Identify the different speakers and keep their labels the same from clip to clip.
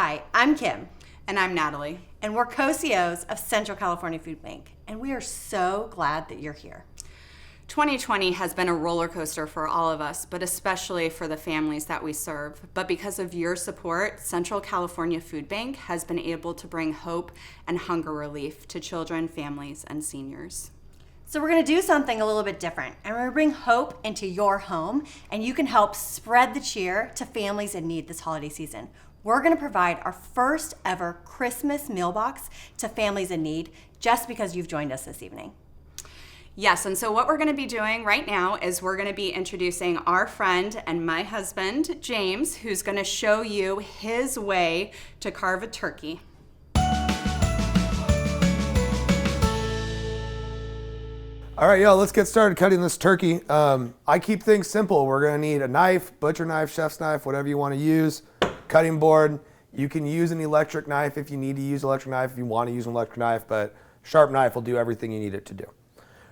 Speaker 1: Hi, I'm Kim,
Speaker 2: And I'm Natalie.
Speaker 1: and we're co-CEOs of Central California Food Bank, and we are so glad that you're here.
Speaker 2: 2020 has been a roller coaster for all of us, but especially for the families that we serve. But because of your support, Central California Food Bank has been able to bring hope and hunger relief to children, families, and seniors.
Speaker 1: So we're going to do something a little bit different, and we're going to bring hope into your home, and you can help spread the cheer to families in need this holiday season. We're going to provide our first ever Christmas meal box to families in need just because you've joined us this evening.
Speaker 2: Yes, and so what we're going to be doing right now is we're going to be introducing our friend and my husband, James, who's going to show you his way to carve a turkey.
Speaker 3: All right, y'all, let's get started cutting this turkey. I keep things simple. We're gonna need a knife, butcher knife, chef's knife, whatever you wanna use, cutting board. You can use an electric knife if you need to use an electric knife, if you wanna use an electric knife, but sharp knife will do everything you need it to do.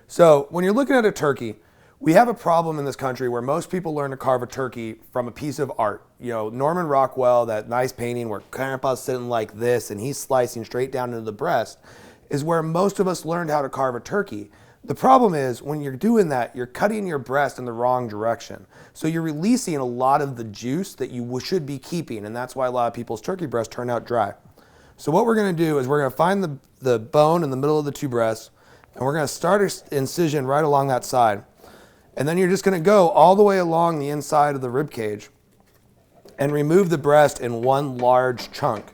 Speaker 3: So when you're looking at a turkey, we have a problem in this country where most people learn to carve a turkey from a piece of art. You know, Norman Rockwell, that nice painting where Grandpa's sitting like this and he's slicing straight down into the breast, is where most of us learned how to carve a turkey. The problem is when you're doing that, you're cutting your breast in the wrong direction. So you're releasing a lot of the juice that you should be keeping, and that's why a lot of people's turkey breasts turn out dry. So what we're gonna do is we're gonna find the bone in the middle of the two breasts, and we're gonna start an incision right along that side. And then you're just gonna go all the way along the inside of the rib cage and remove the breast in one large chunk.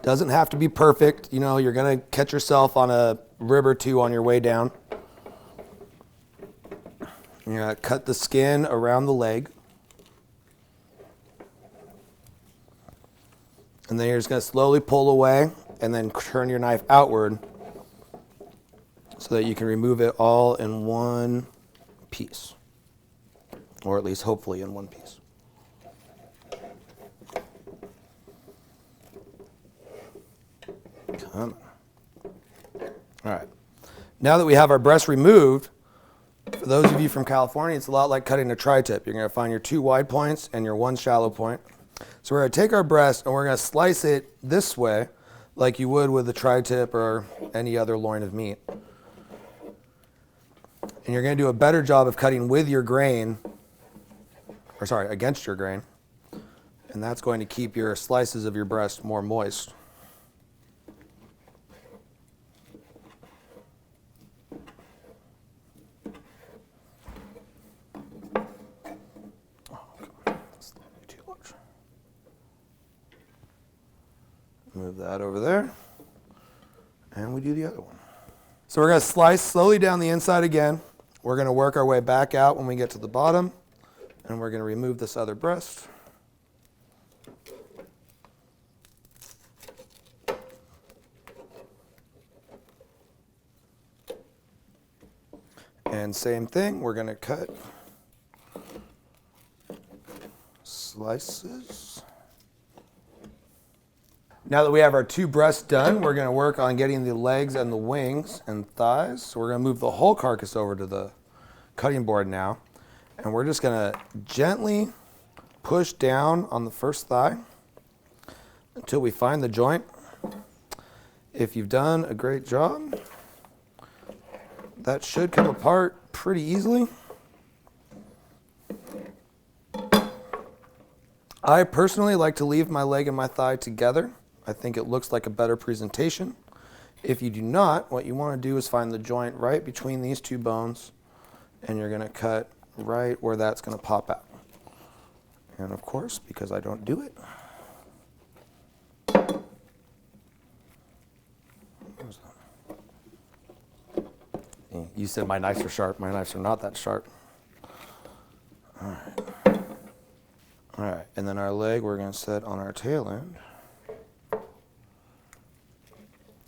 Speaker 3: Doesn't have to be perfect. You know, you're gonna catch yourself on a rib or two on your way down. You're gonna cut the skin around the leg. And then you're just gonna slowly pull away and then turn your knife outward so that you can remove it all in one piece. Or at least hopefully in one piece. Come on. All right. Now that we have our breast removed, for those of you from California, it's a lot like cutting a tri-tip. You're going to find your two wide points and your one shallow point. So we're going to take our breast and we're going to slice it this way like you would with a tri-tip or any other loin of meat. And you're going to do a better job of cutting with your grain, or sorry, against your grain. And that's going to keep your slices of your breast more moist. Move that over there, and we do the other one. So we're going to slice slowly down the inside again. We're going to work our way back out when we get to the bottom, and we're going to remove this other breast. And same thing, we're going to cut slices. Now that we have our two breasts done, we're going to work on getting the legs and the wings and thighs. So we're going to move the whole carcass over to the cutting board now. And we're just going to gently push down on the first thigh until we find the joint. If you've done a great job, that should come apart pretty easily. I personally like to leave my leg and my thigh together. I think it looks like a better presentation. If you do not, what you want to do is find the joint right between these two bones, and you're going to cut right where that's going to pop out. And of course, because I don't do it, you said my knives are sharp. My knives are not that sharp. All right. All right, and then our leg we're going to set on our tail end.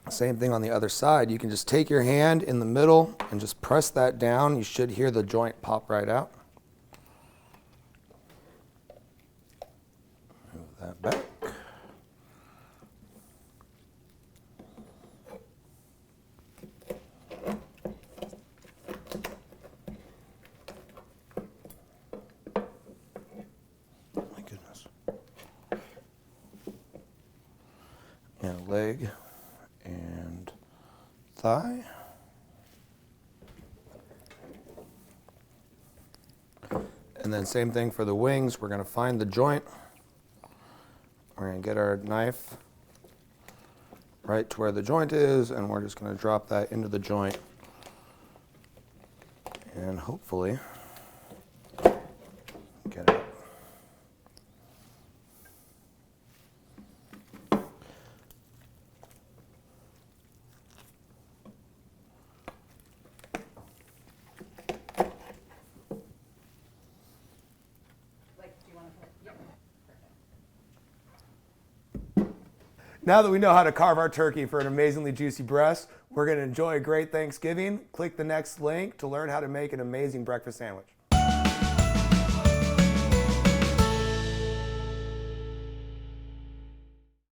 Speaker 3: Same thing on the other side. You can just take your hand in the middle and just press that down. You should hear the joint pop right out. Move that back. leg and thigh. And then same thing for the wings. We're going to find the joint. We're going to get our knife right to where the joint is, and we're just going to drop that into the joint. And hopefully get it. Now that we know how to carve our turkey for an amazingly juicy breast, we're going to enjoy a great Thanksgiving. Click the next link to learn how to make an amazing breakfast sandwich.